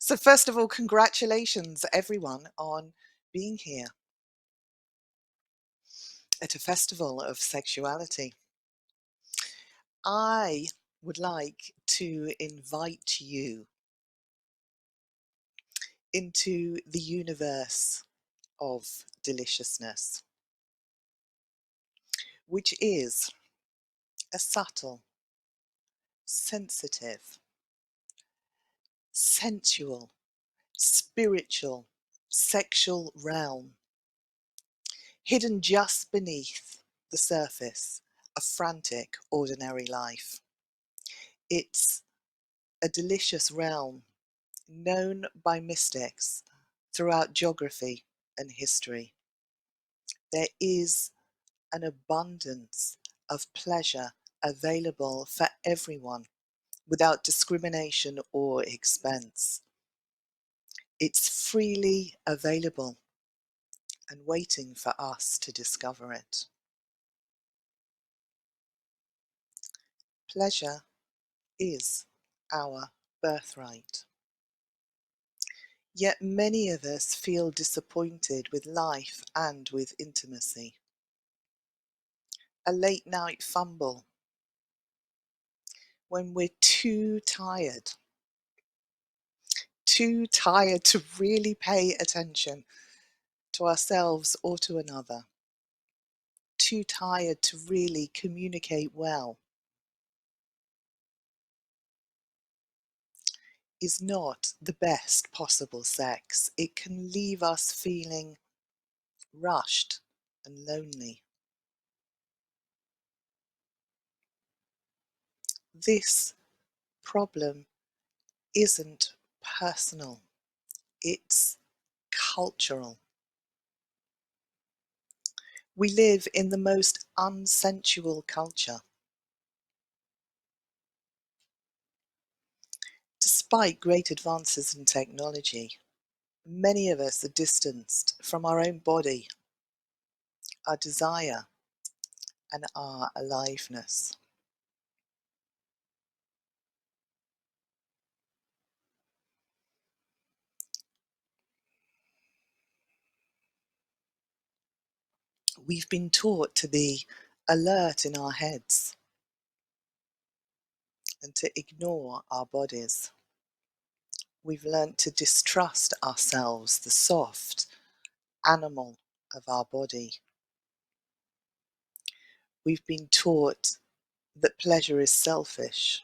So first of all, congratulations everyone on being here at a festival of sexuality. I would like to invite you into the universe of deliciousness, which is a subtle, sensitive, sensual, spiritual, sexual realm hidden just beneath the surface of frantic, ordinary life. It's a delicious realm known by mystics throughout geography and history. There is an abundance of pleasure available for everyone without discrimination or expense. It's freely available and waiting for us to discover it. Pleasure is our birthright. Yet many of us feel disappointed with life and with intimacy. A late night fumble when we're too tired to really pay attention to ourselves or to another, too tired to really communicate well, is not the best possible sex. It can leave us feeling rushed and lonely. This problem isn't personal, it's cultural. We live in the most unsensual culture. Despite great advances in technology, many of us are distanced from our own body, our desire, and our aliveness. We've been taught to be alert in our heads and to ignore our bodies. We've learnt to distrust ourselves, the soft animal of our body. We've been taught that pleasure is selfish,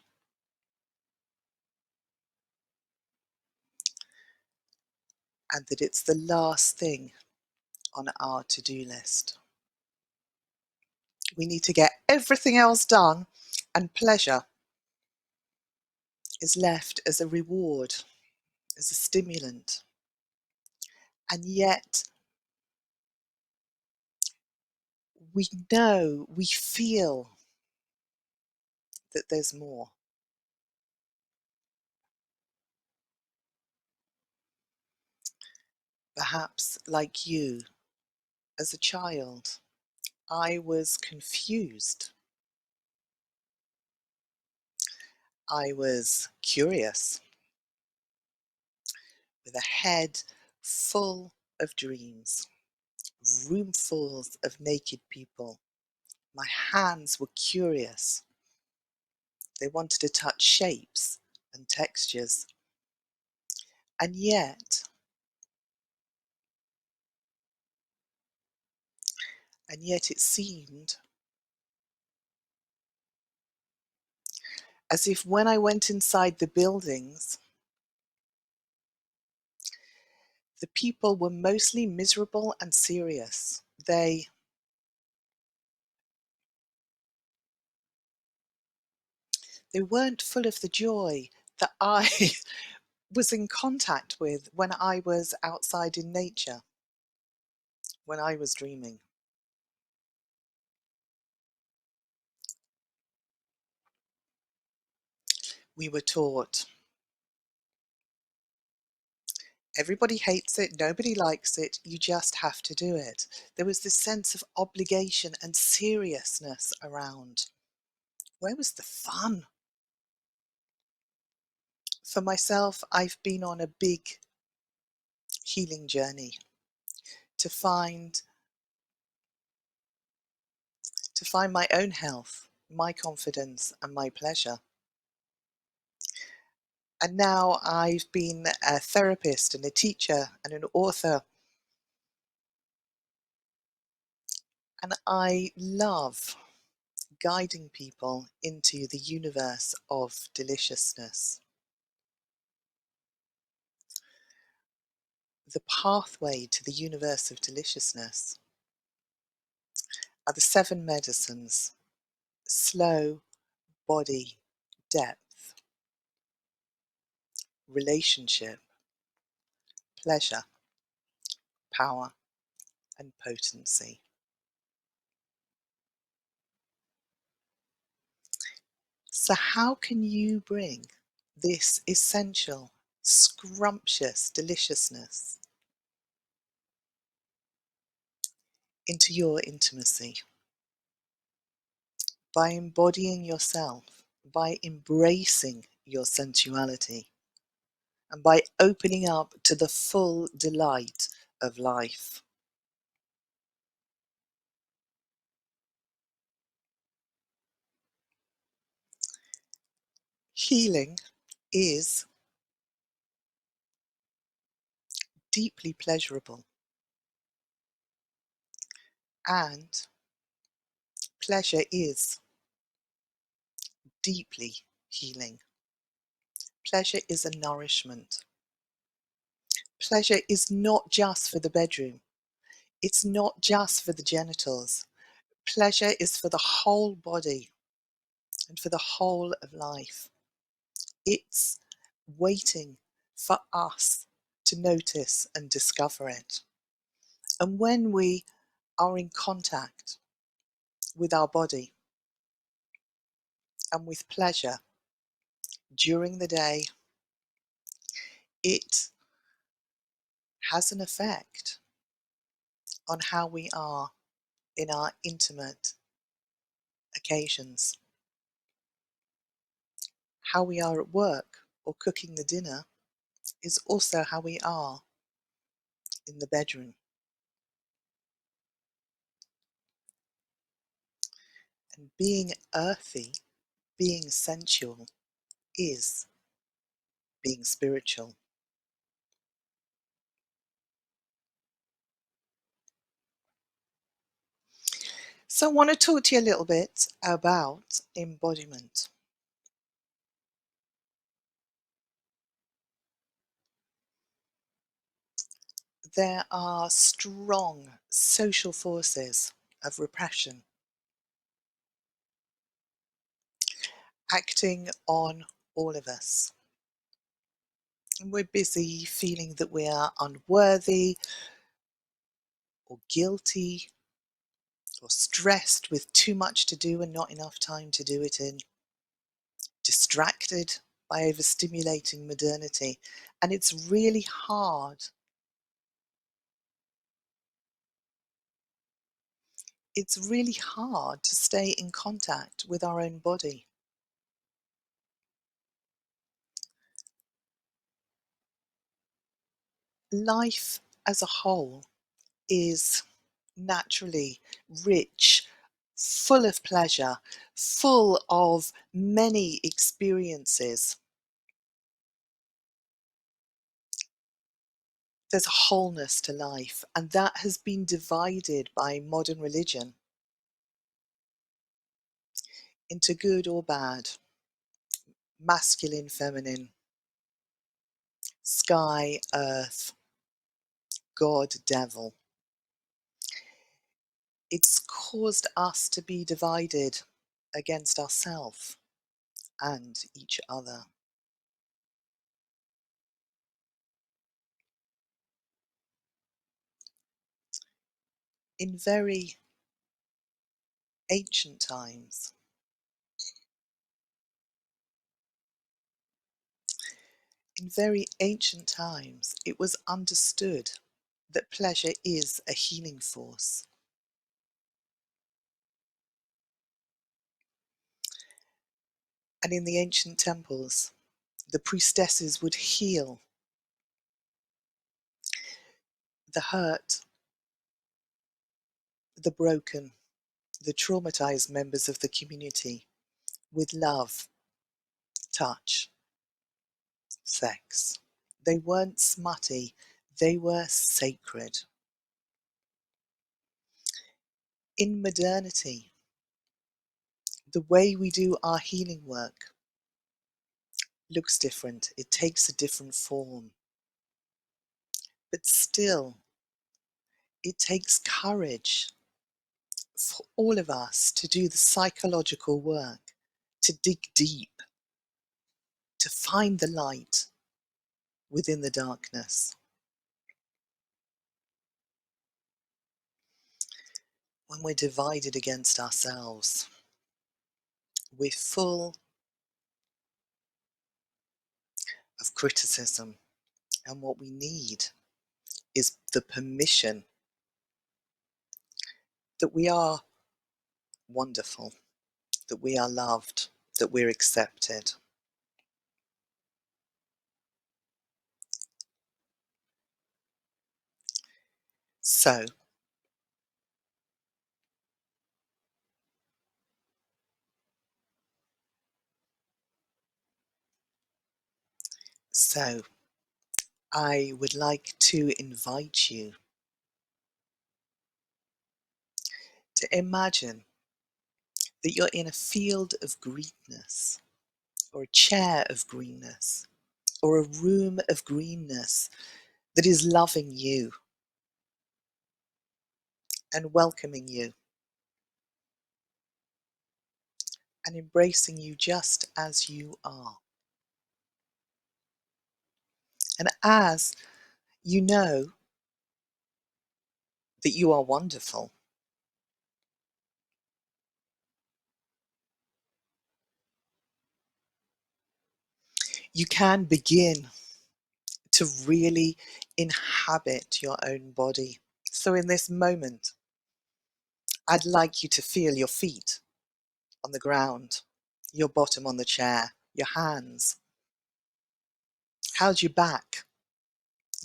and that it's the last thing on our to-do list. We need to get everything else done, and pleasure is left as a reward, as a stimulant. And yet we feel that there's more. Perhaps like you, as a child, I was confused. I was curious, with a head full of dreams, roomfuls of naked people. My hands were curious. They wanted to touch shapes and textures. And yet it seemed as if when I went inside the buildings, the people were mostly miserable and serious. They weren't full of the joy that I was in contact with when I was outside in nature, when I was dreaming. We were taught everybody hates it, nobody likes it, you just have to do it. There was this sense of obligation and seriousness around. Where was the fun? For myself, I've been on a big healing journey to find my own health, my confidence, and my pleasure. And now I've been a therapist and a teacher and an author, and I love guiding people into the universe of deliciousness. The pathway to the universe of deliciousness are the seven medicines: slow body depth, relationship, pleasure, power, and potency. So, how can you bring this essential, scrumptious deliciousness into your intimacy? By embodying yourself, by embracing your sensuality, and by opening up to the full delight of life. Healing is deeply pleasurable, and pleasure is deeply healing. Pleasure is a nourishment. Pleasure is not just for the bedroom. It's not just for the genitals. Pleasure is for the whole body and for the whole of life. It's waiting for us to notice and discover it. And when we are in contact with our body and with pleasure during the day, it has an effect on how we are in our intimate occasions. How we are at work or cooking the dinner is also how we are in the bedroom. And being earthy, being sensual, is being spiritual. So I want to talk to you a little bit about embodiment. There are strong social forces of repression acting on all of us. And we're busy feeling that we are unworthy or guilty or stressed with too much to do and not enough time to do it in, distracted by overstimulating modernity. And it's really hard. It's really hard to stay in contact with our own body. Life as a whole is naturally rich, full of pleasure, full of many experiences. There's a wholeness to life, and that has been divided by modern religion into good or bad, masculine, feminine, sky, earth, God, devil. It's caused us to be divided against ourselves and each other. In very ancient times, it was understood that pleasure is a healing force. And in the ancient temples, The priestesses would heal the hurt, the broken, the traumatized members of the community with love, touch, sex. They weren't smutty, they were sacred. In modernity, the way we do our healing work looks different. It takes a different form. But still, it takes courage for all of us to do the psychological work, to dig deep, to find the light within the darkness. When we're divided against ourselves, we're full of criticism, and what we need is the permission that we are wonderful, that we are loved, that we're accepted. So, so I would like to invite you to imagine that you're in a field of greenness, or a chair of greenness, or a room of greenness that is loving you and welcoming you and embracing you just as you are. And as you know that you are wonderful, you can begin to really inhabit your own body. So in this moment, I'd like you to feel your feet on the ground, your bottom on the chair, your hands. How's your back,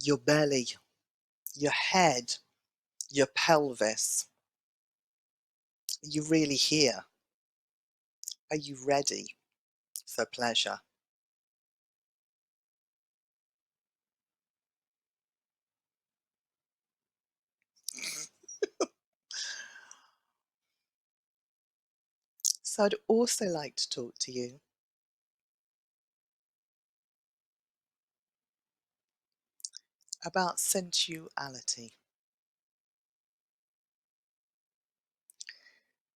your belly, your head, your pelvis? Are you really here? Are you ready for pleasure? So I'd also like to talk to you about sensuality.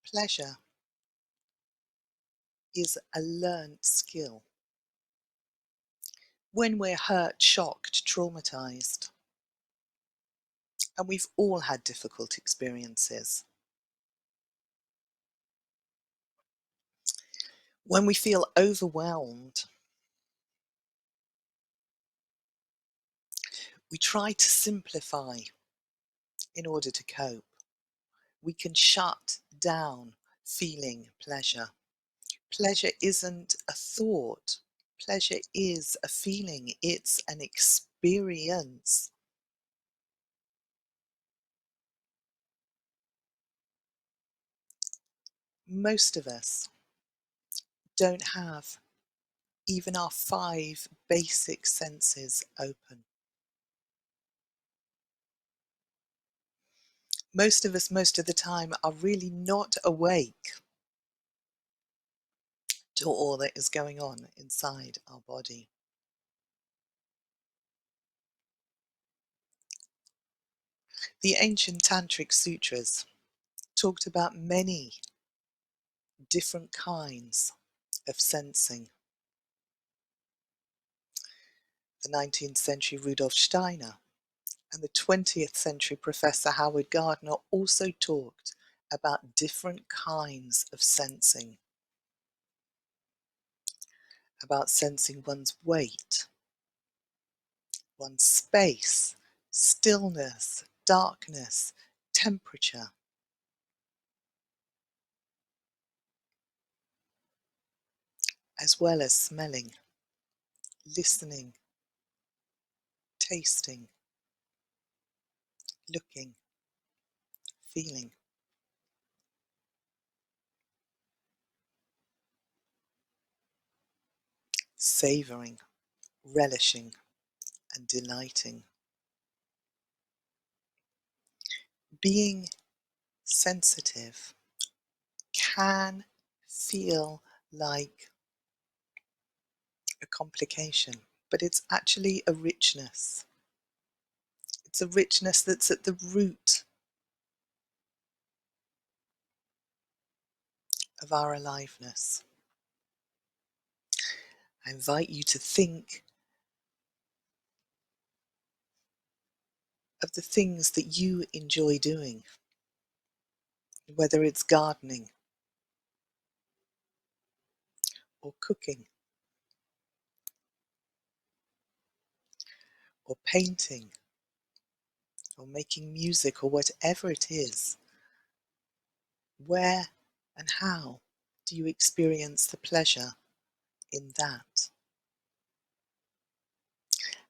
Pleasure is a learned skill. When we're hurt, shocked, traumatized, and we've all had difficult experiences, when we feel overwhelmed, we try to simplify in order to cope. We can shut down feeling pleasure. Pleasure isn't a thought. Pleasure is a feeling. It's an experience. Most of us don't have even our 5 basic senses open. Most of us, most of the time, are really not awake to all that is going on inside our body. The ancient Tantric sutras talked about many different kinds of sensing. The 19th century Rudolf Steiner and the 20th century Professor Howard Gardner also talked about different kinds of sensing, about sensing one's weight, one's space, stillness, darkness, temperature, as well as smelling. listening, tasting, looking, feeling, savoring, relishing, and delighting. Being sensitive can feel like a complication, but it's actually a richness. It's a richness that's at the root of our aliveness. I invite you to think of the things that you enjoy doing, whether it's gardening or cooking or painting or making music or whatever it is. Where and how do you experience the pleasure in that?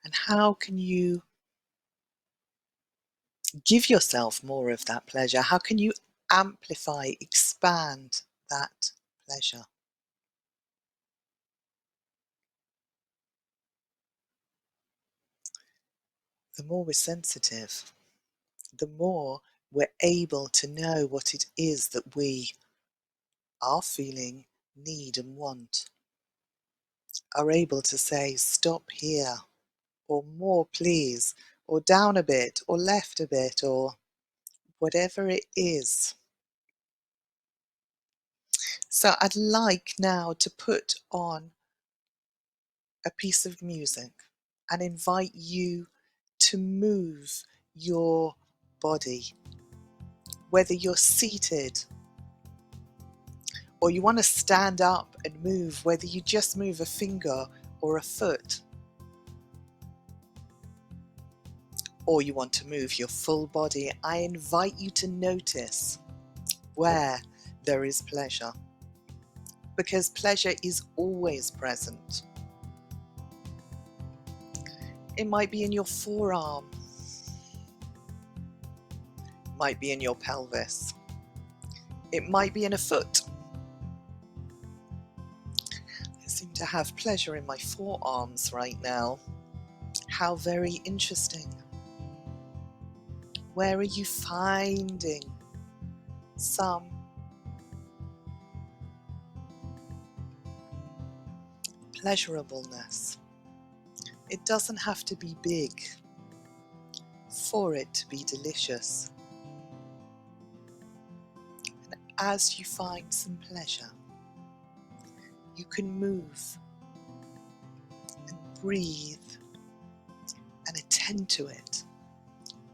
And how can you give yourself more of that pleasure? How can you amplify, expand that pleasure? The more we're sensitive, the more we're able to know what it is that we are feeling, need, and want, are able to say, stop here, or more, please, or down a bit, or left a bit, or whatever it is. So I'd like now to put on a piece of music and invite you to move your body, whether you're seated or you want to stand up and move, whether you just move a finger or a foot, or you want to move your full body. I invite you to notice where there is pleasure, because pleasure is always present. It might be in your forearm, it might be in your pelvis, it might be in a foot. I seem to have pleasure in my forearms right now. How very interesting. Where are you finding some pleasurableness? It doesn't have to be big for it to be delicious. And as you find some pleasure, you can move and breathe and attend to it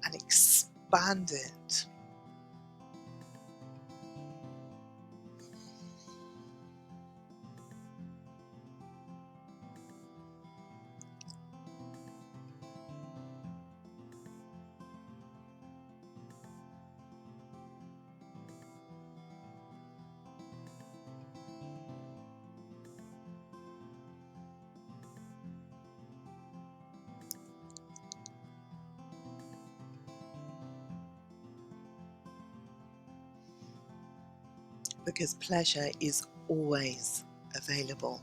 and expand it. Because pleasure is always available.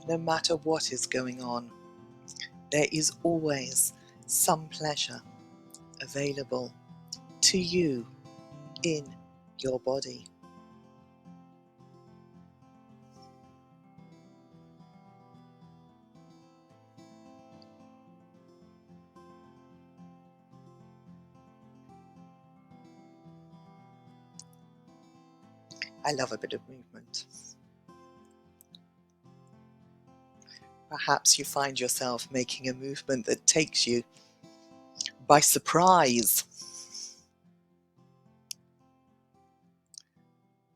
No matter what is going on, there is always some pleasure available to you in your body. I love a bit of movement. Perhaps you find yourself making a movement that takes you by surprise.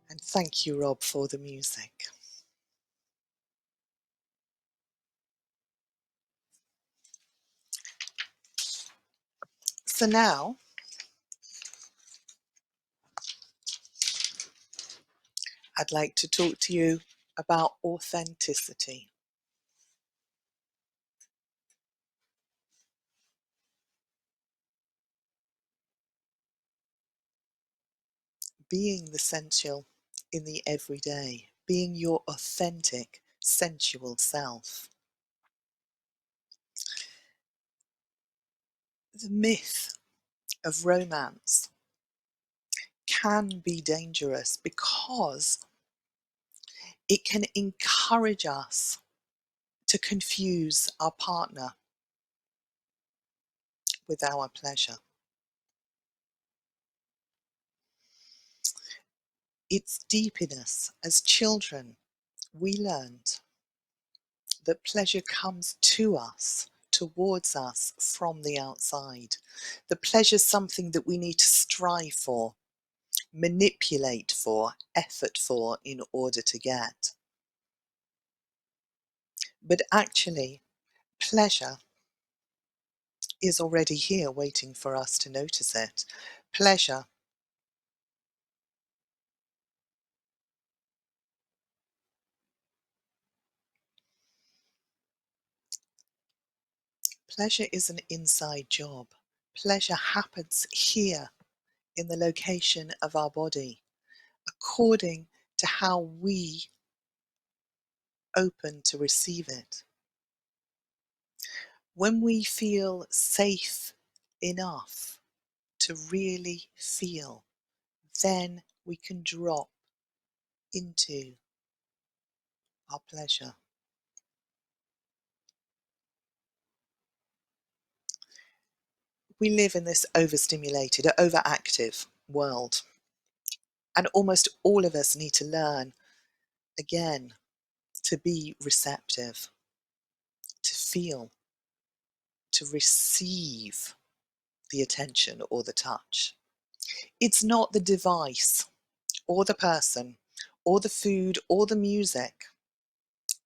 And thank you, Rob, for the music. So now, I'd like to talk to you about authenticity. being the sensual in the everyday, being your authentic sensual self. The myth of romance can be dangerous because it can encourage us to confuse our partner with our pleasure. It's deep in us. As children, we learned that pleasure comes to us, towards us from the outside. The pleasure is something that we need to strive for, manipulate for, effort for in order to get. But actually, pleasure is already here waiting for us to notice it. Pleasure pleasure is an inside job. Pleasure happens here in the location of our body, according to how we open to receive it. When we feel safe enough to really feel, then we can drop into our pleasure. We live in this overstimulated, overactive world, and almost all of us need to learn again to be receptive, to feel, to receive the attention or the touch. It's not the device or the person or the food or the music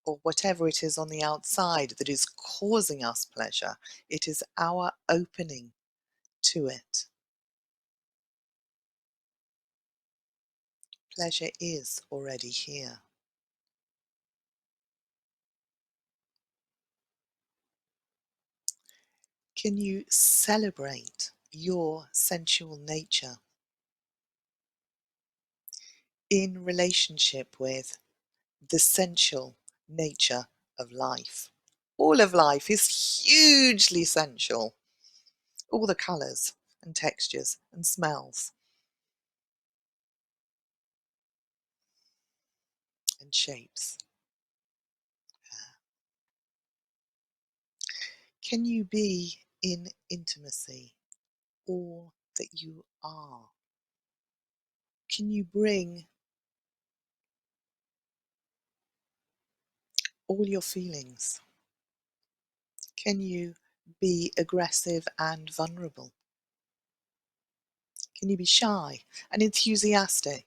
or whatever it is on the outside that is causing us pleasure. It is our opening to it. Pleasure is already here. Can you celebrate your sensual nature in relationship with the sensual nature of life? All of life is hugely sensual. All the colours and textures and smells and shapes. Can you be in intimacy all that you are? Can you bring all your feelings? Can you be aggressive and vulnerable? Can you be shy and enthusiastic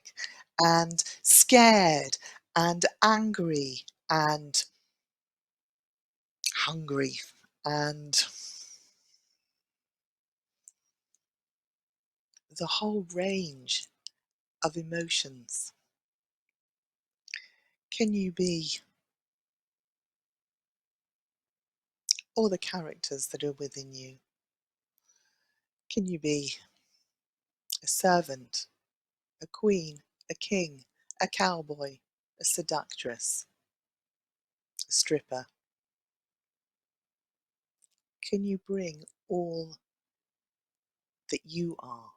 and scared and angry and hungry and the whole range of emotions? Can you be all the characters that are within you? Can you be a servant, a queen, a king, a cowboy, a seductress, a stripper? Can you bring all that you are?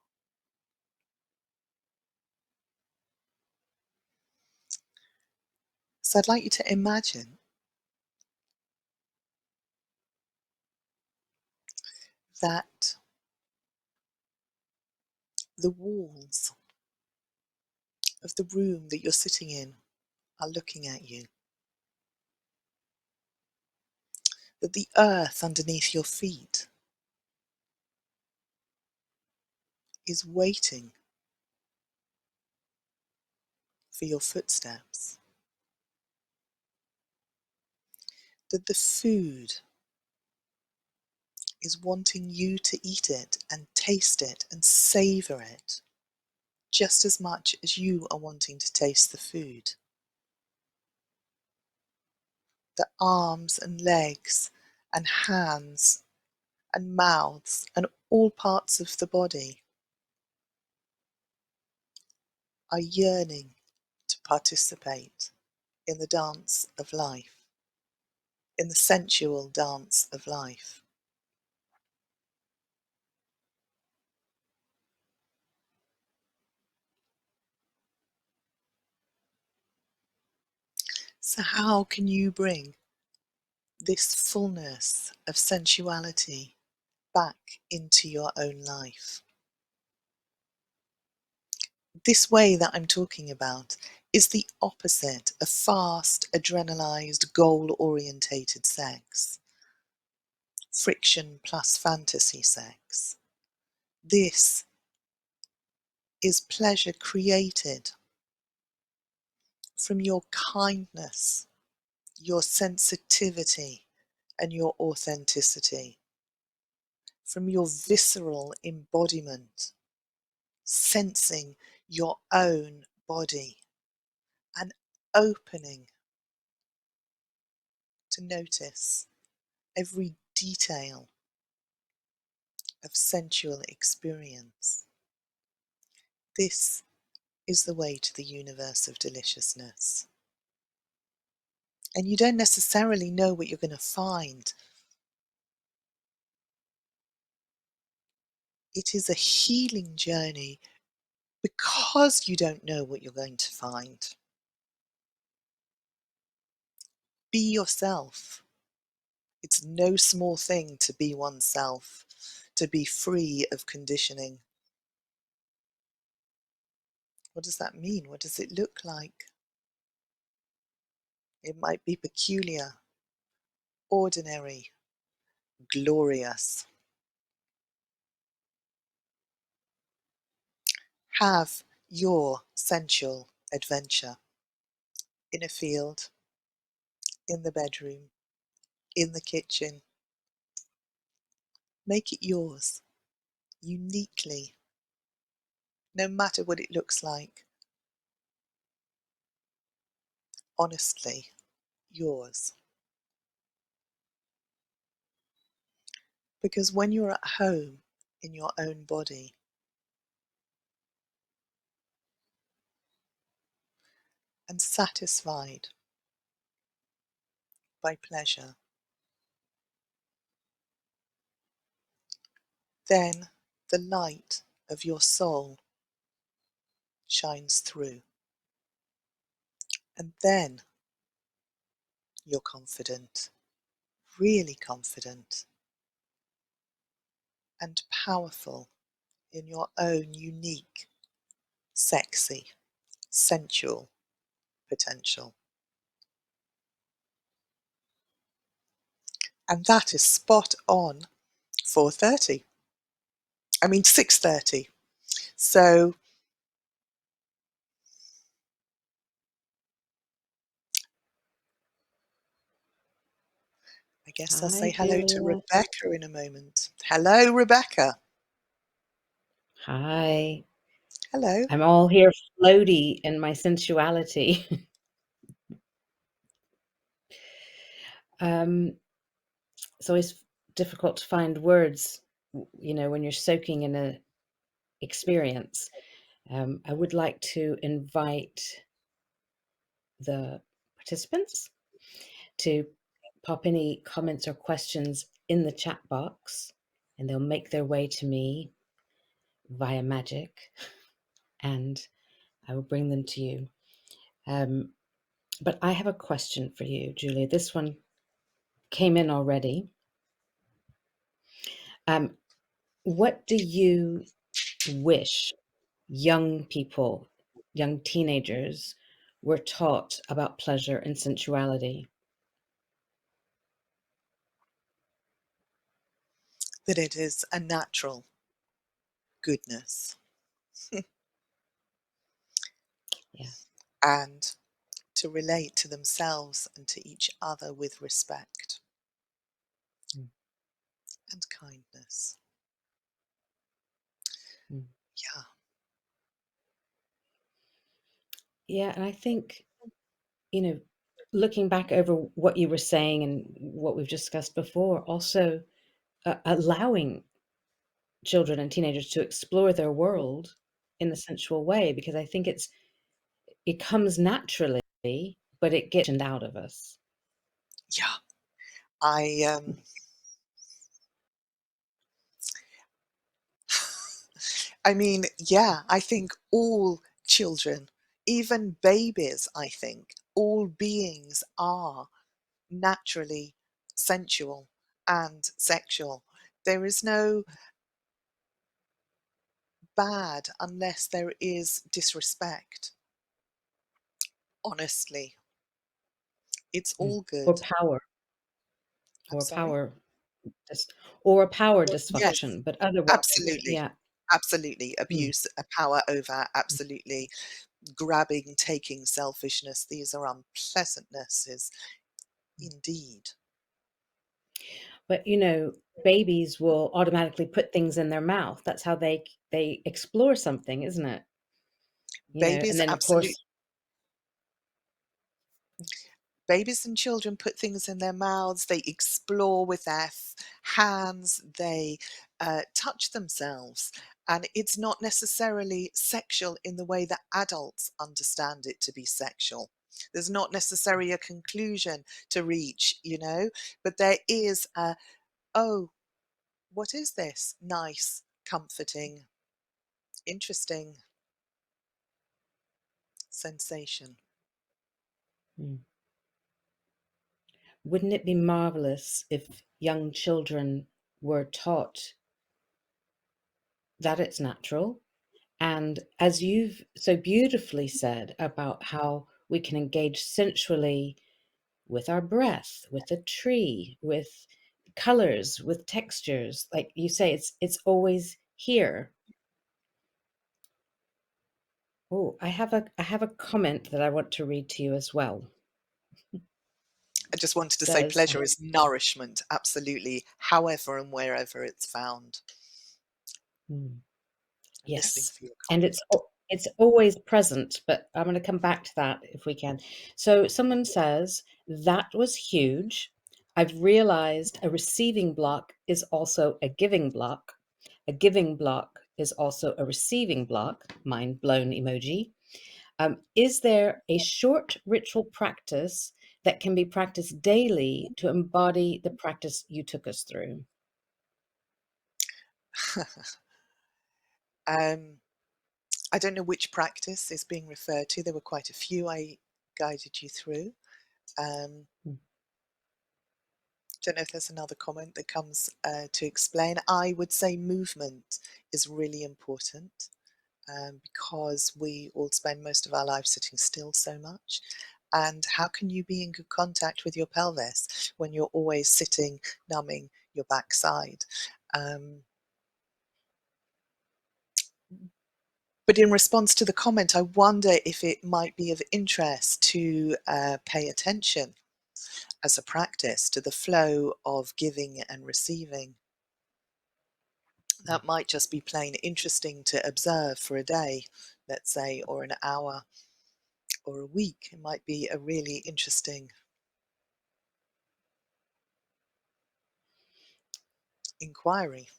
So I'd like you to imagine that the walls of the room that you're sitting in are looking at you, that the earth underneath your feet is waiting for your footsteps, that the food is wanting you to eat it and taste it and savor it just as much as you are wanting to taste the food. The arms and legs and hands and mouths and all parts of the body are yearning to participate in the dance of life, in the sensual dance of life. So, how can you bring this fullness of sensuality back into your own life? This way that I'm talking about is the opposite of fast, adrenalized, goal orientated sex, friction plus fantasy sex. This is pleasure created from your kindness, your sensitivity, and your authenticity, from your visceral embodiment, sensing your own body and opening to notice every detail of sensual experience. This is the way to the universe of deliciousness. And you don't necessarily know what you're going to find. It is a healing journey because you don't know what you're going to find. Be yourself. It's no small thing to be oneself, to be free of conditioning. What does that mean? What does it look like? It might be peculiar, ordinary, glorious. Have your sensual adventure in a field, in the bedroom, in the kitchen. Make it yours, uniquely, no matter what it looks like. Honestly, yours. Because when you're at home in your own body and satisfied by pleasure, then the light of your soul shines through. And then you're confident, really confident, and powerful in your own unique, sexy, sensual potential. And that is spot on 4:30. I mean 6:30. So I guess I'll say Hi, hello to Julia. Rebecca in a moment. Hello, Rebecca. Hi. Hello. I'm all here floaty in my sensuality. um, it's always difficult to find words, when you're soaking in a experience. I would like to invite the participants to pop any comments or questions in the chat box, and they'll make their way to me via magic, and I will bring them to you. But I have a question for you, Julia. This one came in already. What do you wish young people, young teenagers, were taught about pleasure and sensuality? That it is a natural goodness Yeah. and to relate to themselves and to each other with respect Mm, and kindness. mm. Yeah, Yeah, and I think, you know, looking back over what you were saying and what we've discussed before, also allowing children and teenagers to explore their world in a sensual way, because I think it's it comes naturally, but it gets out of us. Yeah. I, I mean, yeah, I think all children, even babies, I think, all beings are naturally sensual and sexual. There is no bad unless there is disrespect. Honestly, it's Mm. all Or good. power, I'm or sorry? power, dis or a power Yes, dysfunction, but otherwise, absolutely. yeah. Absolutely. Mm. Abuse, a power over, absolutely. Grabbing, taking, selfishness. These are unpleasantnesses indeed. But, babies will automatically put things in their mouth. That's how they explore something, isn't it? And Babies then, of absolute course. babies and children put things in their mouths, they explore with their hands, they touch themselves. And it's not necessarily sexual in the way that adults understand it to be sexual. There's not necessarily a conclusion to reach, but there is a, oh, what is this? Nice, comforting, interesting sensation. Mm. Wouldn't it be marvelous if young children were taught that it's natural? And as you've so beautifully said about how we can engage sensually with our breath, with a tree, with colors, with textures, like you say, it's always here. Oh, I have a comment that I want to read to you as well. I just wanted to say Says, pleasure is nourishment, absolutely, however and wherever it's found. hmm, I'm listening yes, for your and comment. it's always present, but I'm going to come back to that if we can. So someone says that was huge. I've realized a receiving block is also a giving block. A giving block is also a receiving block. Mind blown emoji. Is there a short ritual practice that can be practiced daily to embody the practice you took us through? um, I don't know which practice is being referred to. There were quite a few I guided you through. Um, Mm. don't know if there's another comment that comes to explain. I would say movement is really important because we all spend most of our life sitting still so much. And how can you be in good contact with your pelvis when you're always sitting, numbing your backside? Um, but in response to the comment, I wonder if it might be of interest to pay attention as a practice to the flow of giving and receiving. That might just be plain interesting to observe for a day, let's say, or an hour or a week. It might be a really interesting inquiry.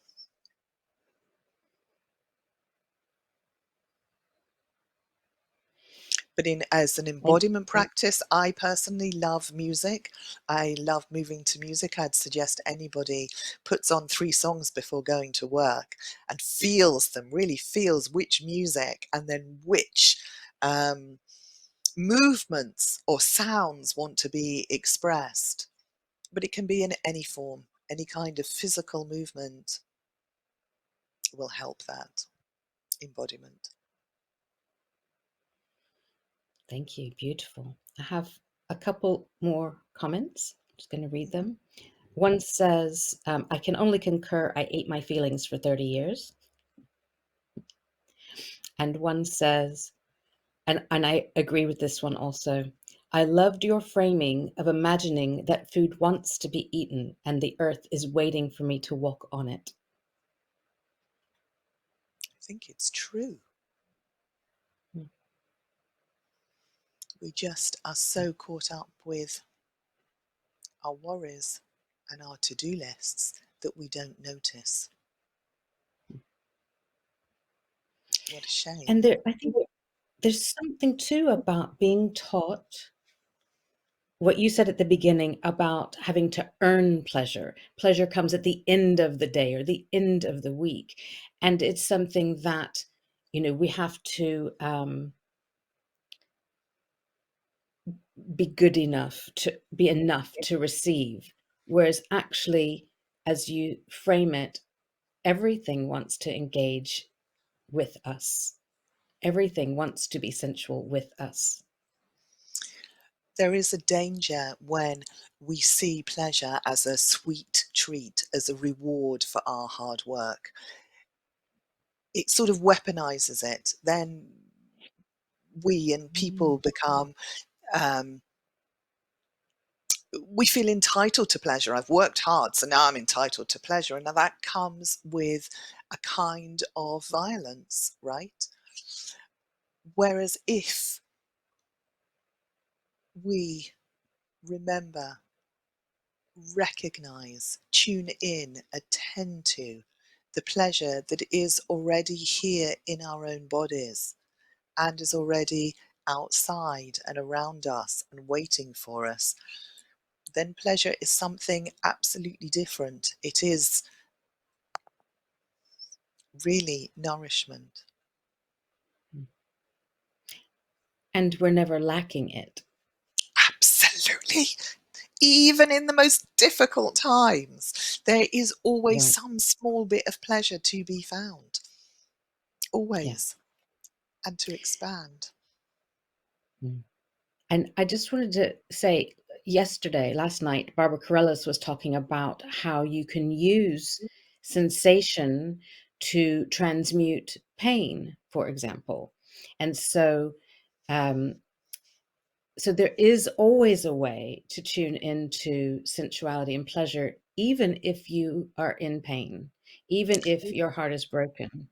But in as an Thank embodiment practice, I personally love music. I love moving to music. I'd suggest anybody puts on 3 songs before going to work and feels them, really feels which music and then which um, movements or sounds want to be expressed. But it can be in any form. Any kind of physical movement will help that embodiment. Thank you. Beautiful. I have a couple more comments. I'm just going to read Mhm. them. One says, I can only concur, I ate my feelings for 30 years. And one says, and I agree with this one also. I loved your framing of imagining that food wants to be eaten and the earth is waiting for me to walk on it. I think it's true. Mm. We just are so caught up with our worries and our to-do lists that we don't notice. What a shame. And I think there's something too about being taught what you said at the beginning about having to earn pleasure. Pleasure comes at the end of the day or the end of the week. And it's something that, we have to be good enough to be enough to receive. Whereas actually, as you frame it, everything wants to engage with us. Everything wants to be sensual with us. There is a danger when we see pleasure as a sweet treat, as a reward for our hard work. It sort of weaponizes it. Then we and people Mm. become, um, we feel entitled to pleasure. I've worked hard, so now I'm entitled to pleasure. And now that comes with a kind of violence, right? Whereas if we remember, recognize, tune in, attend to the pleasure that is already here in our own bodies and is already outside and around us and waiting for us, then pleasure is something absolutely different. It is really nourishment. And we're never lacking it. Absolutely. Even in the most difficult times, there is always Right. some small bit of pleasure to be found. Yeah. Always. And to expand. Mm. And I just wanted to say last night, Barbara Carellis was talking about how you can use sensation to transmute pain, for example. And um, so there is always a way to tune into sensuality and pleasure, even if you are in pain, even if your heart is broken.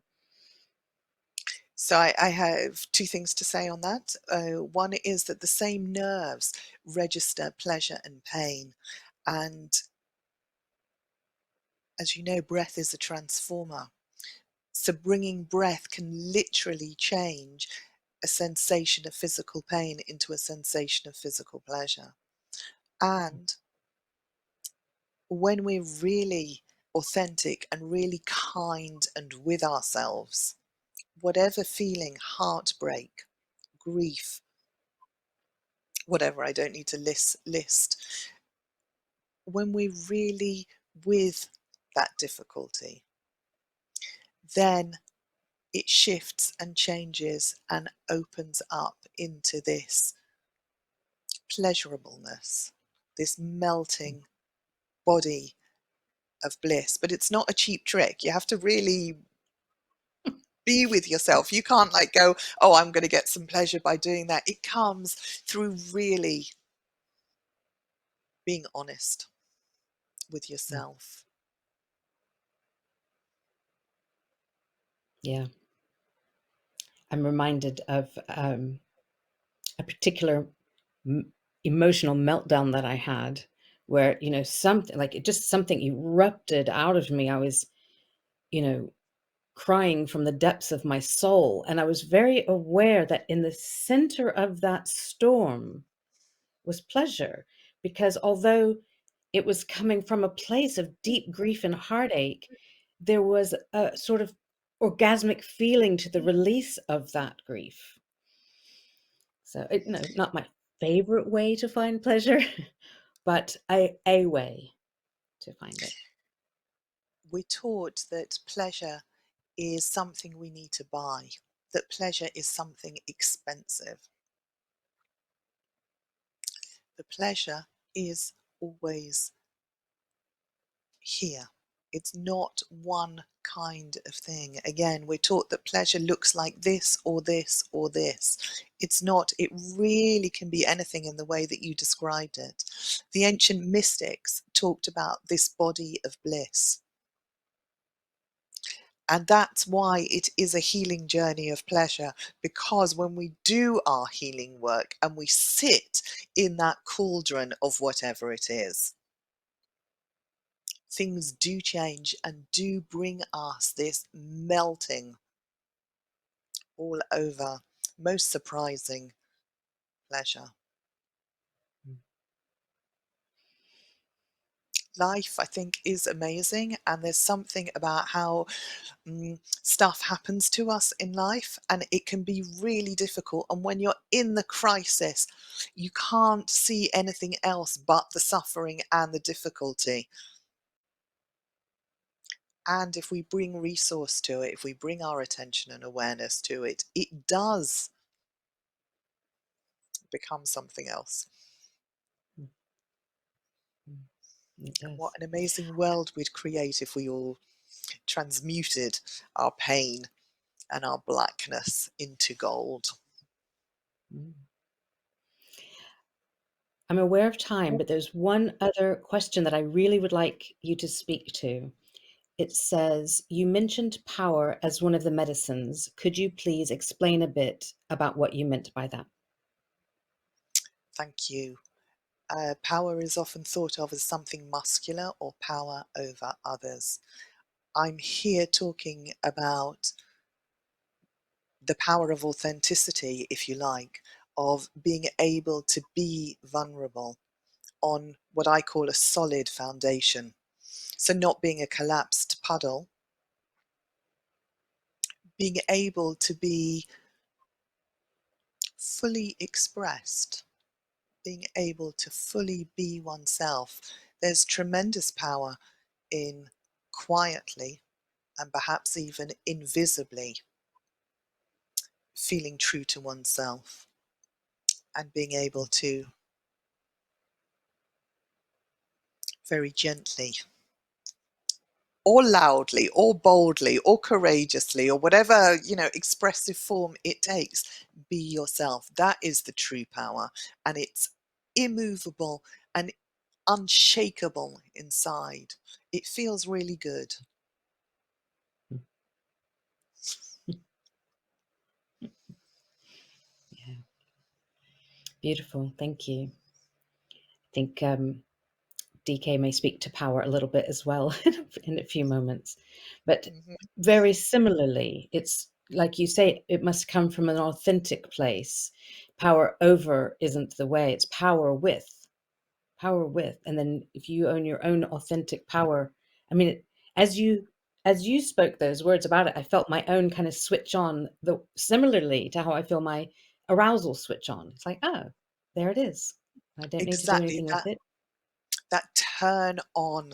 So I have two things to say on that. One is that the same nerves register pleasure and pain. And as you know, breath is a transformer. So bringing breath can literally change a sensation of physical pain into a sensation of physical pleasure. And when we're really authentic and really kind and with ourselves, whatever feeling, heartbreak, grief, whatever, I don't need to list, when we're really with that difficulty, then it shifts and changes and opens up into this pleasurableness, this melting body of bliss. But it's not a cheap trick. You have to really be with yourself. You can't like go, oh, I'm going to get some pleasure by doing that. It comes through really being honest with Mm. yourself. Yeah. I'm reminded of a particular m- emotional meltdown that I had where, something like something erupted out of me. I was, you know, crying from the depths of my soul. And I was very aware that in the center of that storm was pleasure, because although it was coming from a place of deep grief and heartache, there was a sort of orgasmic feeling to the release of that grief. So, no, not my favorite way to find pleasure, but a way to find it. We're taught that pleasure is something we need to buy, that pleasure is something expensive. The pleasure is always here. It's not one kind of thing. Again, we're taught that pleasure looks like this or this or this. It's not. It really can be anything in the way that you described it. The ancient mystics talked about this body of bliss. And that's why it is a healing journey of pleasure, because when we do our healing work and we sit in that cauldron of whatever it is, things do change and do bring us this melting all over most surprising pleasure. Mm. Life, I think, is amazing, and there's something about how stuff happens to us in life, and it can be really difficult. And when you're in the crisis, you can't see anything else but the suffering and the difficulty. And if we bring resource to it, if we bring our attention and awareness to it, it does become something else. Mm. Mm. It And what does. an amazing world we'd create if we all transmuted our pain and our blackness into gold. Mm. I'm aware of time, but there's one other question that I really would like you to speak to. It says, you mentioned power as one of the medicines. Could you please explain a bit about what you meant by that? Thank you. Power is often thought of as something muscular or power over others. I'm here talking about the power of authenticity, if you like, of being able to be vulnerable on what I call a solid foundation. So, not being a collapsed puddle, being able to be fully expressed, being able to fully be oneself. There's tremendous power in quietly and perhaps even invisibly feeling true to oneself and being able to very gently or loudly or boldly or courageously or whatever expressive form it takes, be yourself. That is the true power, and it's immovable and unshakable inside. It feels really good. Yeah, beautiful. Thank you. I think DK may speak to power a little bit as well in a few moments. But Mhm. very similarly, it's like you say, it must come from an authentic place. Power over isn't the way, it's power with. And then if you own your own authentic power, I mean, as you as you spoke those words about it, I felt my own kind of switch on, the similarly to how I feel my arousal switch on. It's like, oh, there it is. I don't need to do Exactly anything with that, it. that turn on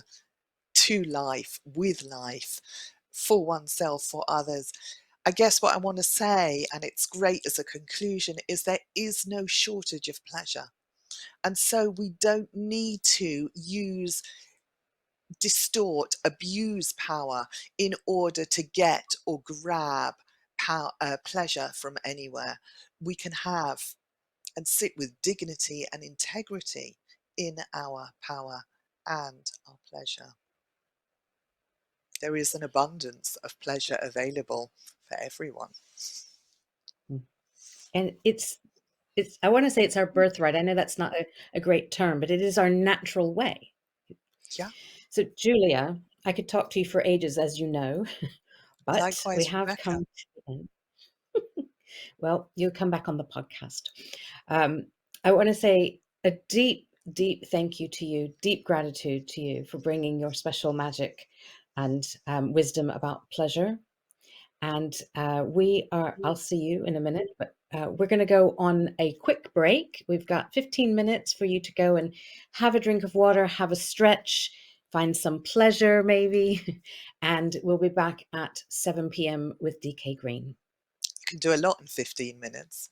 to life, with life, for oneself, for others. I guess what I want to say, and it's great as a conclusion, is there is no shortage of pleasure. And so we don't need to use, distort, abuse power in order to get or grab pleasure from anywhere. We can have and sit with dignity and integrity in our power and our pleasure. There is an abundance of pleasure available for everyone. Mm. And it's I want to say it's our birthright. I know that's not a great term, but it is our natural way. Yeah, So, Julia, I could talk to you for ages, as you know, but we likewise, have Rebecca. come to the end. Well, you'll come back on the podcast. Um, I want to say a deep, deep thank you to you, deep gratitude to you for bringing your special magic and wisdom about pleasure. And I'll see you in a minute, but we're going to go on a quick break. We've got 15 minutes for you to go and have a drink of water, have a stretch, find some pleasure maybe. And we'll be back at 7 p.m. with DK Green. You can do a lot in 15 minutes.